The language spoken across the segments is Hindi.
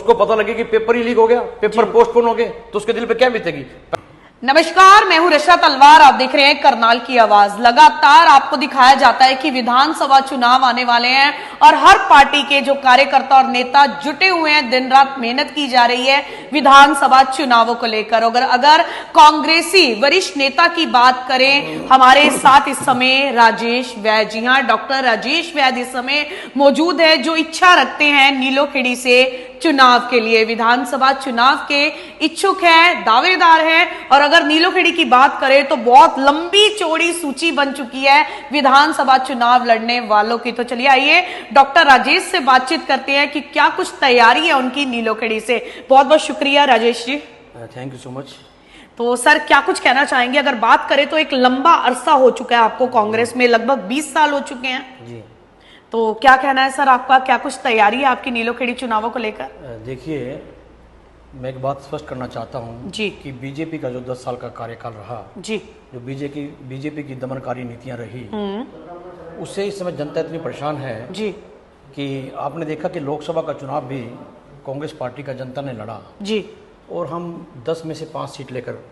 उसको पता लगे कि पेपर ही लीक हो गया, पेपर पोस्टपोन हो गए, तो उसके दिल पे क्या बीतेगी। नमस्कार, मैं हूं रशा तलवार। आप देख रहे हैं करनाल की आवाज। लगातार आपको दिखाया जाता है कि विधानसभा चुनाव आने वाले हैं और हर पार्टी के जो कार्यकर्ता और नेता जुटे हुए हैं, दिन रात मेहनत की जा रही है विधानसभा चुनावों को लेकर। अगर कांग्रेसी वरिष्ठ नेता की बात करें, हमारे साथ इस समय राजेश वैद, जी हां, डॉक्टर राजेश वैद इस समय मौजूद है, जो इच्छा रखते हैं नीलोखेड़ी से चुनाव के लिए, विधानसभा चुनाव के इच्छुक हैं, दावेदार हैं। और अगर नीलोखेड़ी की बात करें तो बहुत लंबी चौड़ी सूची बन चुकी है विधानसभा चुनाव लड़ने वालों की। तो चलिए आइए डॉक्टर राजेश से बातचीत करते हैं कि क्या कुछ तैयारी है उनकी नीलोखेड़ी से। बहुत बहुत शुक्रिया Rajesh ji. Thank you so much. तो सर, क्या कुछ कहना चाहेंगे? अगर बात करें तो एक लंबा अरसा हो चुका है आपको कांग्रेस में, लगभग 20 साल हो चुके हैं जी। तो क्या कहना है सर आपका, क्या कुछ तैयारी है आपकी नीलोखेड़ी चुनावों को लेकर? देखिए, मैं एक बात स्पष्ट करना चाहता हूं जी कि बीजेपी का जो 10 साल का कार्यकाल रहा, जी, जो बीजेपी की दमनकारी नीतियां रही, उससे इस समय जनता इतनी परेशान है जी कि आपने देखा कि लोकसभा का चुनाव भी कांग्रेस पार्टी का जनता ने लड़ा जी, और हम 10 में से 5 सीट लेकर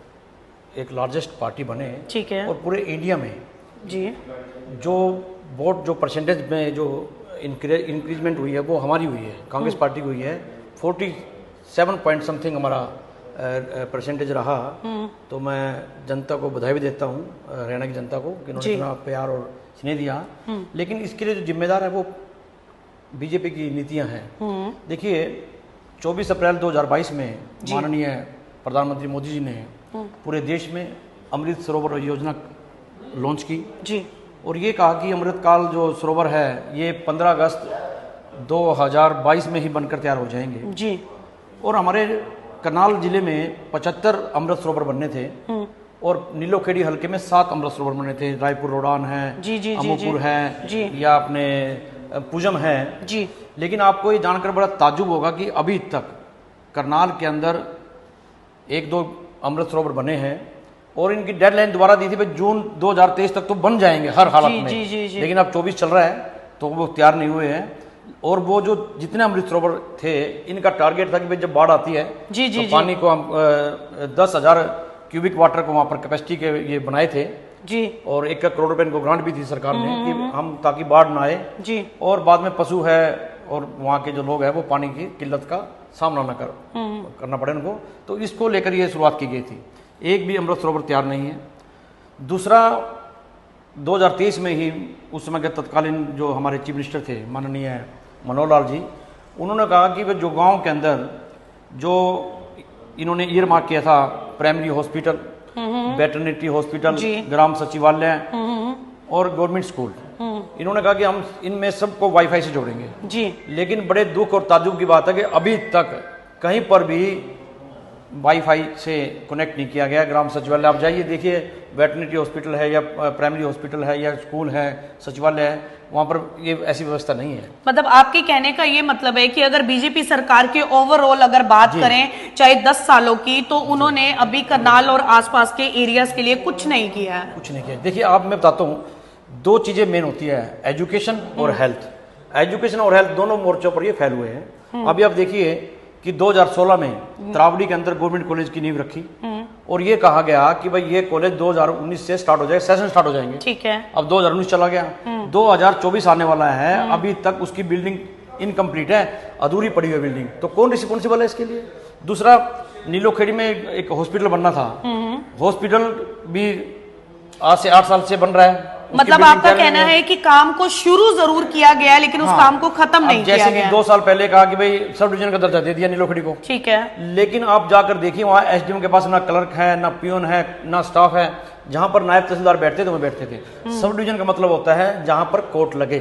एक लार्जेस्ट पार्टी बने। ठीक है और पूरे इंडिया में जी, जो वोट, जो परसेंटेज में जो इंक्रीजमेंट हुई है वो हमारी हुई है, कांग्रेस पार्टी की हुई है। 47 पॉइंट समथिंग हमारा परसेंटेज रहा। तो मैं जनता को बधाई भी देता हूँ, हरियाणा की जनता को, कि उन्होंने इतना प्यार और स्नेह दिया। लेकिन इसके लिए जो जिम्मेदार है वो बीजेपी की नीतियां हैं। देखिए, 24 अप्रैल 2022 में माननीय प्रधानमंत्री मोदी जी ने पूरे देश में अमृत सरोवर योजना लॉन्च की जी, और ये कहा कि अमृतकाल जो सरोवर है ये 15 अगस्त 2022 में ही बनकर तैयार हो जाएंगे जी। और हमारे करनाल जिले में 75 अमृत सरोवर बनने थे और नीलोखेड़ी हल्के में 7 अमृत सरोवर बनने थे। रायपुर रोडान है, जी जी जी अमोपुर है जी, या अपने पूजम है जी। लेकिन आपको ये जानकर बड़ा ताज्जुब होगा कि अभी तक करनाल के अंदर 1-2 अमृत सरोवर बने हैं और इनकी डेडलाइन दोबारा दी थी भाई जून 2023 तक तो बन जाएंगे हर हालत में। जी, जी, जी। लेकिन अब 24 चल रहा है तो वो तैयार नहीं हुए हैं। और वो जो जितने अमृत सरोवर थे, इनका टारगेट था कि भाई जब बाढ़ आती है जी, जी, तो पानी को हम 10,000 क्यूबिक वाटर को वहाँ पर कैपेसिटी के ये बनाए थे जी। और 1 करोड़ रुपए इनको ग्रांट भी थी सरकार ने कि हम, ताकि बाढ़ ना आए जी। और बाद में पशु है और वहाँ के जो लोग हैं वो पानी की किल्लत का सामना न करना पड़े उनको। तो इसको लेकर ये शुरुआत की गई थी। एक भी अमृत सरोवर तैयार नहीं है। दूसरा, 2023 में ही उस समय के तत्कालीन जो हमारे चीफ मिनिस्टर थे माननीय मनोहर लाल जी, उन्होंने कहा कि जो गांव के अंदर जो इन्होंने ईयर मार्क किया था, प्राइमरी हॉस्पिटल, वेटरनिटी हॉस्पिटल, ग्राम सचिवालय और गवर्नमेंट स्कूल, इन्होंने कहा कि हम इनमें सबको वाईफाई से जोड़ेंगे जी। लेकिन बड़े दुख और ताज्जुब की बात है कि अभी तक कहीं पर भी वाईफाई से कनेक्ट नहीं किया गया। ग्राम सचिवालय आप जाइए, देखिए, वेटरनिटी हॉस्पिटल है या प्राइमरी हॉस्पिटल है या स्कूल है, सचिवालय है, वहाँ पर ये ऐसी व्यवस्था नहीं है। मतलब आपके कहने का ये मतलब है कि अगर बीजेपी सरकार के ओवरऑल अगर बात करें चाहे 10 सालों की, तो उन्होंने अभी करनाल और आसपास के एरियाज के लिए कुछ नहीं किया है। कुछ नहीं किया। देखिए, आप मैं बताता हूँ, 2 चीजें मेन होती है, एजुकेशन और हेल्थ। एजुकेशन और हेल्थ दोनों मोर्चों पर ये फैल हुए हैं। अभी आप देखिए कि 2016 में त्रावड़ी के अंदर गवर्नमेंट कॉलेज की नींव रखी और ये कहा गया कि भाई ये कॉलेज 2019 से स्टार्ट हो जाएगा, सेशन स्टार्ट हो जाएंगे। ठीक है। अब 2019 चला गया, 2024 आने वाला है, अभी तक उसकी बिल्डिंग इनकम्प्लीट है, अधूरी पड़ी हुई बिल्डिंग। तो कौन रिस्पॉन्सिबल है इसके लिए? दूसरा, नीलोखेड़ी में एक हॉस्पिटल बनना था, हॉस्पिटल भी आज से 8 साल से बन रहा है। मतलब आपका कहना है कि काम को शुरू जरूर किया गया लेकिन उस काम को खत्म नहीं किया गया। जैसे कि 2 साल पहले कहा कि भाई सब डिवीजन का दर्जा दे दिया नीलोखेड़ी को, ठीक है, लेकिन आप जाकर देखिए वहाँ एसडीएम के पास ना क्लर्क है, ना पियोन है, ना स्टाफ है। जहां पर नायब तहसीलदार बैठते थे वो बैठते थे। सब डिवीजन का मतलब होता है जहां पर कोर्ट लगे,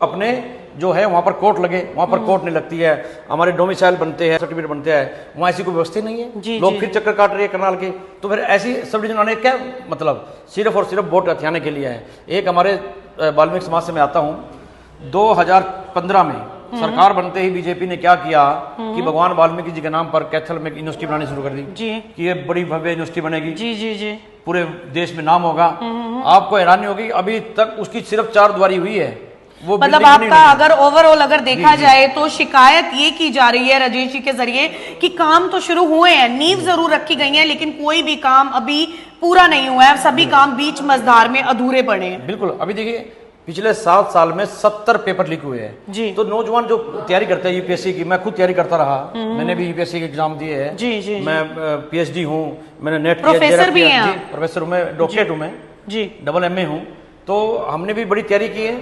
अपने जो है वहां पर कोर्ट लगे, वहां पर कोर्ट नहीं लगती है। हमारे डोमिसाइल बनते हैं, सर्टिफिकेट बनते हैं, वहां ऐसी कोई व्यवस्था नहीं है। लोग फिर चक्कर काट रहे हैं करनाल के। तो फिर ऐसी सब डिवीजन आने क्या मतलब? सिर्फ और सिर्फ वोट हथियाने के लिए है। एक हमारे वाल्मीकि समाज से मैं आता हूँ, 2015 में सरकार बनते ही बीजेपी ने क्या किया कि भगवान वाल्मीकि जी के नाम पर कैथल में यूनिवर्सिटी बनानी शुरू कर दी जी, कि ये बड़ी भव्य यूनिवर्सिटी बनेगी, जी जी जी, पूरे देश में नाम होगा। आपको हैरानी होगी अभी तक उसकी सिर्फ 4 द्वारी हुई है। वो मतलब building बनी आपका नहीं है। अगर ओवरऑल अगर देखा जाए तो शिकायत ये की जा रही है राजेश जी के जरिए कि काम तो शुरू हुए हैं, नींव जरूर रखी गई है, लेकिन कोई भी काम अभी पूरा नहीं हुआ है, सभी काम बीच मझधार में अधूरे पड़े हैं। बिल्कुल। अभी देखिए पिछले 7 साल में 70 पेपर लीक हुए हैं जी। तो नौजवान जो तैयारी करते हैं यूपीएससी की, मैं खुद तैयारी करता रहा, मैंने भी यूपीएससी के एग्जाम दिए हैं। जी, जी, मैं पीएचडी हूँ, मैंने नेट प्रोफेसर भी हैं आप? प्रोफेसर हूँ मैं, डॉक्टरेट हूँ मैं जी। डबल एमए हूँ। तो हमने भी बड़ी तैयारी की है,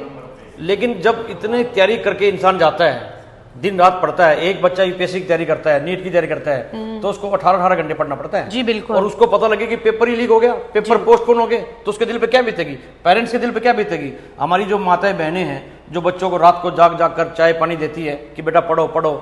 लेकिन जब इतनी तैयारी करके इंसान जाता है, दिन रात पढ़ता है, एक बच्चा यूपीएससी की तैयारी करता है, नीट की तैयारी करता है, तो उसको 18 घंटे पढ़ना पड़ता है जी बिल्कुल। और उसको पता लगे कि पेपर ही लीक हो गया, पेपर पोस्टपोन हो गए, तो उसके दिल पे क्या बीतेगी, पेरेंट्स के दिल पे क्या बीतेगी। हमारी जो माताएं बहनें हैं जो बच्चों को रात को जाग जाग कर चाय पानी देती है कि बेटा पढ़ो पढ़ो,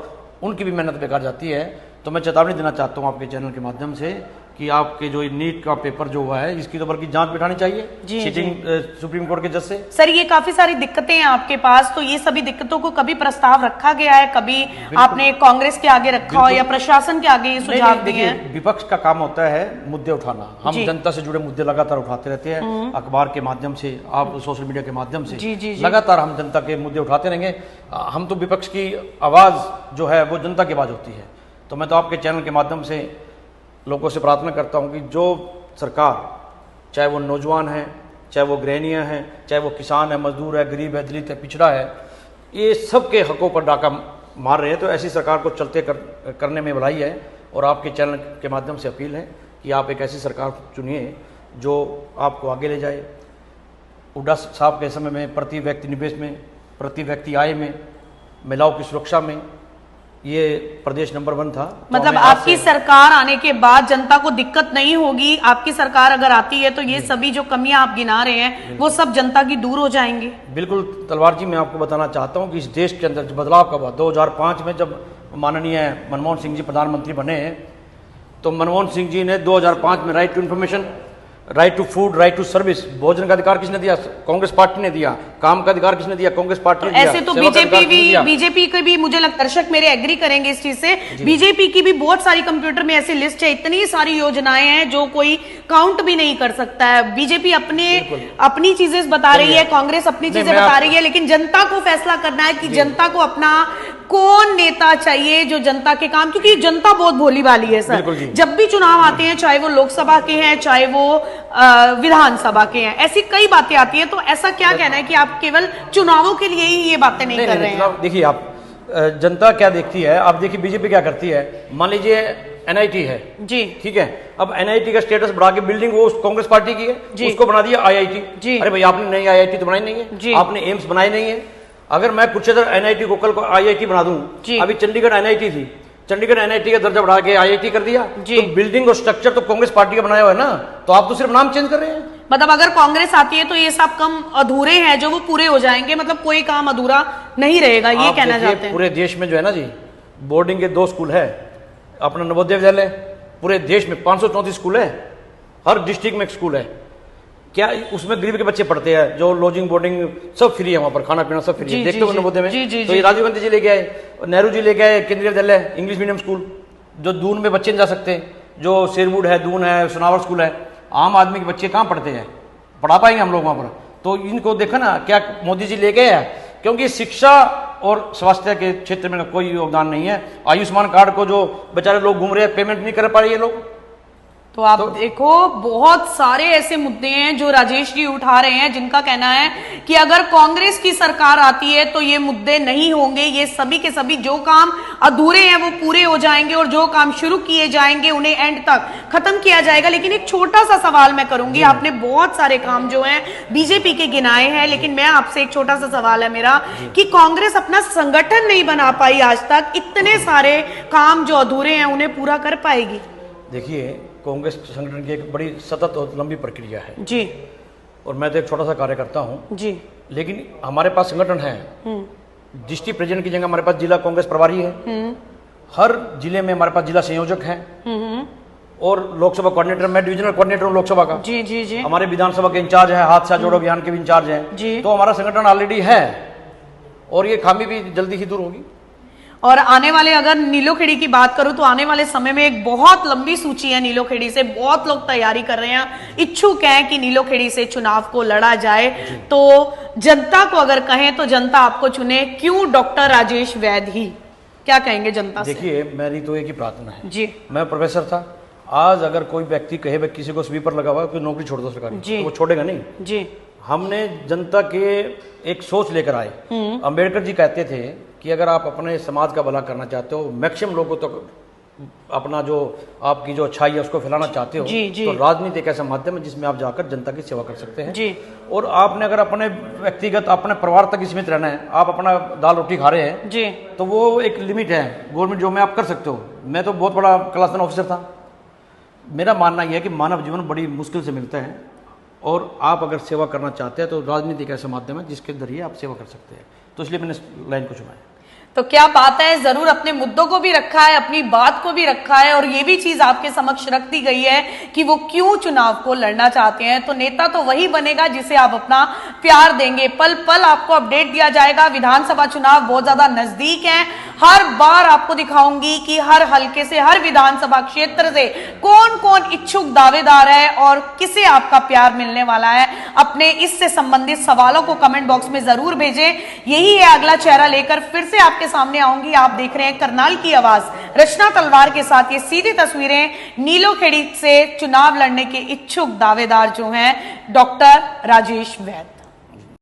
उनकी भी मेहनत बेकार जाती है। तो मैं चेतावनी देना चाहता हूँ आपके चैनल के माध्यम से कि आपके जो नीट का पेपर जो हुआ है इसकी तो बल्कि जांच बिठानी चाहिए जी, सिटिंग सुप्रीम कोर्ट के जज से। सर ये काफी सारी दिक्कतें हैं आपके पास, तो ये सभी दिक्कतों को कभी प्रस्ताव रखा गया है, कभी आपने कांग्रेस के आगे रखा हो या प्रशासन के आगे ये सुझाव दिए हैं? विपक्ष का काम होता है मुद्दे उठाना, हम जनता से जुड़े मुद्दे लगातार उठाते रहते हैं, अखबार के माध्यम से, आप सोशल मीडिया के माध्यम से जी, जी, जी। लगातार हम जनता के मुद्दे उठाते रहेंगे। हम तो विपक्ष की आवाज जो है वो जनता की आवाज होती है। तो मैं तो आपके चैनल के माध्यम से लोगों से प्रार्थना करता हूं कि जो सरकार, चाहे वो नौजवान है, चाहे वो गृहिणियां हैं, चाहे वो किसान है, मजदूर है, गरीब है, दलित है, पिछड़ा है, ये सबके हकों पर डाका मार रहे हैं, तो ऐसी सरकार को चलते करने में भलाई है। और आपके चैनल के माध्यम से अपील है कि आप एक ऐसी सरकार चुनिए जो आपको आगे ले जाए। हुड्डा साहब के समय में प्रति व्यक्ति निवेश में, प्रति व्यक्ति आय में, महिलाओं की सुरक्षा में ये प्रदेश नंबर 1 था। तो मतलब हमें आज आपकी से- सरकार आने के बाद जनता को दिक्कत नहीं होगी, आपकी सरकार अगर आती है तो ये सभी जो कमियां आप गिना रहे हैं वो सब जनता की दूर हो जाएंगी। बिल्कुल तलवार जी, मैं आपको बताना चाहता हूं कि इस देश के अंदर जो बदलाव कब हुआ, 2005 में जब माननीय मनमोहन सिंह जी प्रधानमंत्री बने, तो मनमोहन सिंह जी ने 2005 में right to information, right to food, right to service, भोजन का अधिकार किसने दिया? कांग्रेस पार्टी ने दिया। काम का अधिकार किसने दिया? कांग्रेस पार्टी ने दिया। ऐसे तो सेवा का अधिकार किसने दिया? बीजेपी के भी मुझे लगता है, दर्शक मेरे एग्री करेंगे इस चीज से, बीजेपी की भी बहुत सारी कंप्यूटर में ऐसी लिस्ट है, इतनी सारी योजनाएं हैं जो कोई काउंट भी नहीं कर सकता है। बीजेपी अपनी चीजें बता रही है, कांग्रेस अपनी नहीं, चीजें मैं बता रही है, लेकिन जनता को फैसला करना है कि जनता को अपना कौन नेता चाहिए जो जनता के काम, क्योंकि जनता बहुत भोली भाली है सर। बिल्कुल जी। जब भी चुनाव आते हैं, चाहे वो लोकसभा के हैं चाहे वो विधानसभा के हैं, ऐसी कई बातें आती है, तो ऐसा क्या कहना है कि आप केवल चुनावों के लिए ही ये बातें नहीं कर रहे हैं? देखिए आप जनता क्या देखती है, आप देखिए बीजेपी क्या करती है। मान लीजिए एनआईटी है जी, ठीक है, अब एनआईटी का स्टेटस बढ़ा के बिल्डिंग वो कांग्रेस पार्टी की है, उसको बना दिया आईआईटी। जी। अरे भाई आपने नई आईआईटी तो बनाई नहीं जी। है, आपने एम्स बनाए नहीं है। अगर मैं कुरुक्षेत्र एनआईटी को कल को आईआईटी बना दूं, जी। अभी चंडीगढ़ एनआईटी थी, चंडीगढ़ एनआईटी का दर्जा बढ़ा के आईआईटी कर दिया, जी। तो बिल्डिंग और स्ट्रक्चर तो कांग्रेस पार्टी का बनाया हुआ है ना, तो आप तो सिर्फ नाम चेंज कर रहे हैं। मतलब अगर कांग्रेस आती है तो ये सब काम अधूरे हैं जो वो पूरे हो जाएंगे, मतलब कोई काम अधूरा नहीं रहेगा, ये आप कहना देखिए, चाहते हैं? पूरे देश में जो है ना जी, बोर्डिंग के 2 स्कूल है, अपना नवोदय विद्यालय, पूरे देश में 534 स्कूल है, हर डिस्ट्रिक्ट में एक स्कूल है। क्या उसमें गरीब के बच्चे पढ़ते हैं? जो लॉजिंग बोर्डिंग सब फ्री है, वहां पर खाना पीना सब फ्री है। देखते हो नवोदय में, तो ये राजीव गांधी जी लेके आए, नेहरू जी लेके आए केंद्रीय विद्यालय इंग्लिश मीडियम स्कूल, जो दून में बच्चे नहीं जा सकते, जो शेरवुड है, दून है, सोनावर स्कूल है, आम आदमी के बच्चे कहाँ पढ़ते हैं? पढ़ा पाएंगे हम लोग वहां पर? तो इनको देखा ना, क्या मोदी जी लेके आए? क्योंकि शिक्षा और स्वास्थ्य के क्षेत्र में कोई योगदान नहीं है। आयुष्मान कार्ड को जो बेचारे लोग घूम रहे हैं, पेमेंट नहीं कर पा रहे ये लोग। तो आप देखो, बहुत सारे ऐसे मुद्दे हैं जो राजेश जी उठा रहे हैं, जिनका कहना है कि अगर कांग्रेस की सरकार आती है तो ये मुद्दे नहीं होंगे, ये सभी के सभी जो काम अधूरे हैं वो पूरे हो जाएंगे और जो काम शुरू किए जाएंगे उन्हें एंड तक खत्म किया जाएगा। लेकिन एक छोटा सा सवाल मैं करूंगी, आपने बहुत सारे काम जो हैं बीजेपी के गिनाए हैं, लेकिन मैं आपसे एक छोटा सा सवाल है मेरा कि कांग्रेस अपना संगठन नहीं बना पाई आज तक, इतने सारे काम जो अधूरे हैं उन्हें पूरा कर पाएगी? देखिए, कांग्रेस संगठन की एक बड़ी सतत और लंबी प्रक्रिया है जी, और मैं तो एक छोटा सा कार्य करता हूँ जी, लेकिन हमारे पास संगठन है। डिस्ट्रिक्ट प्रेसिडेंट की जगह हमारे पास जिला कांग्रेस प्रभारी है, हर जिले में हमारे पास जिला संयोजक है, और लोकसभा कोऑर्डिनेटर, मैं डिविजनल कोऑर्डिनेटर हूँ लोकसभा का। जी, जी, जी। हमारे विधानसभा के इंचार्ज है, हाथ से जोड़ो अभियान के भी इंचार्ज है, जी। तो हमारा संगठन ऑलरेडी है और ये खामी भी जल्दी ही दूर होगी। और आने वाले, अगर नीलोखेड़ी की बात करूं तो आने वाले समय में एक बहुत लंबी सूची है नीलोखेड़ी से, बहुत लोग तैयारी कर रहे हैं, इच्छुक हैं कि नीलोखेड़ी से चुनाव को लड़ा जाए। तो जनता को अगर कहें तो जनता आपको चुने, क्यों डॉक्टर राजेश वैद ही? क्या कहेंगे जनता से? देखिए, मेरी तो एक ही प्रार्थना है जी, मैं प्रोफेसर था, आज अगर कोई व्यक्ति कहे भाई किसी को स्वीपर लगा हुआ है, कोई नौकरी छोड़ दो सरकारी, तो वो छोड़ेगा नहीं। जी, हमने जनता के एक सोच लेकर आए। अंबेडकर जी कहते थे कि अगर आप अपने समाज का भला करना चाहते हो, मैक्सिमम लोगों तक अपना जो आपकी जो अच्छाई है उसको फैलाना चाहते हो, तो राजनीति एक ऐसा माध्यम है जिसमें आप जाकर जनता की सेवा कर सकते हैं। जी। और आपने अगर अपने व्यक्तिगत अपने परिवार तक सीमित रहना है, आप अपना दाल रोटी खा रहे हैं जी, तो वो एक लिमिट है गवर्नमेंट जो में आप कर सकते हो। मैं तो बहुत बड़ा क्लास 10 ऑफिसर था। मेरा मानना यह है कि मानव जीवन बड़ी मुश्किल से मिलता है, और आप अगर सेवा करना चाहते हैं तो राजनीति एक ऐसा माध्यम है जिसके जरिए आप सेवा कर सकते हैं। तो इसलिए मैंने इस लाइन को चुना है। तो क्या बात है, जरूर अपने मुद्दों को भी रखा है, अपनी बात को भी रखा है, और ये भी चीज आपके समक्ष रख दी गई है कि वो क्यों चुनाव को लड़ना चाहते हैं। तो नेता तो वही बनेगा जिसे आप अपना प्यार देंगे। पल पल आपको अपडेट दिया जाएगा। विधानसभा चुनाव बहुत ज्यादा नजदीक है, हर बार आपको दिखाऊंगी कि हर हलके से, हर विधानसभा क्षेत्र से कौन कौन इच्छुक दावेदार है और किसे आपका प्यार मिलने वाला है। अपने इससे संबंधित सवालों को कमेंट बॉक्स में जरूर भेजें। यही है अगला चेहरा लेकर फिर से आपके सामने आऊंगी। आप देख रहे हैं करनाल की आवाज, रचना तलवार के साथ ये सीधी तस्वीरें नीलोखेड़ी से चुनाव लड़ने के इच्छुक दावेदार जो हैं डॉक्टर राजेश वैद।